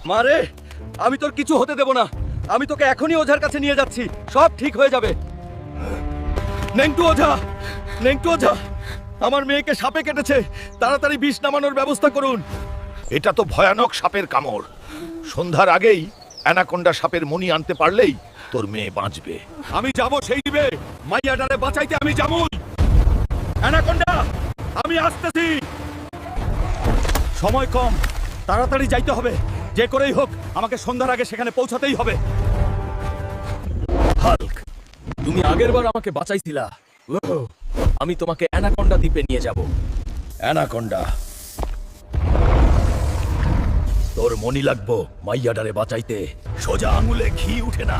মারে, আমি তোর কিছু হতে দেব না। আমি তোকে এখনই ওঝার কাছে নিয়ে যাচ্ছি, সব ঠিক হয়ে যাবে। নেংটু ওঝা, নেংটু ওঝা, আমার মেয়েকে সাপে কেটেছে, তাড়াতাড়ি বিষ নামানোর ব্যবস্থা করুন। এটা তো ভয়ানক সাপের কামড়। সন্ধ্যার আগেই অ্যানাকোন্ডা সাপের মণি আনতে পারলেই তোর মেয়ে বাঁচবে। আমি যাব সেই দিবে, মাইয়াডারে বাঁচাইতে আমি যাবই। অ্যানাকোন্ডা, আমি আসতেছি। সময় কম, তাড়াতাড়ি যাইতে হবে। যে করেই হোক আমাকে সন্ধ্যার আগে সেখানে পৌঁছাতেই হবে। হাল্ক, তুমি আগেরবার আমাকে বাঁচাইছিলা। আমি তোমাকে অ্যানাকোন্ডা দ্বীপে নিয়ে যাব। অ্যানাকোন্ডা, তোর মনি লাগবো মাইয়াডারে বাঁচাইতে। সোজা আঙুলে ঘি উঠে না।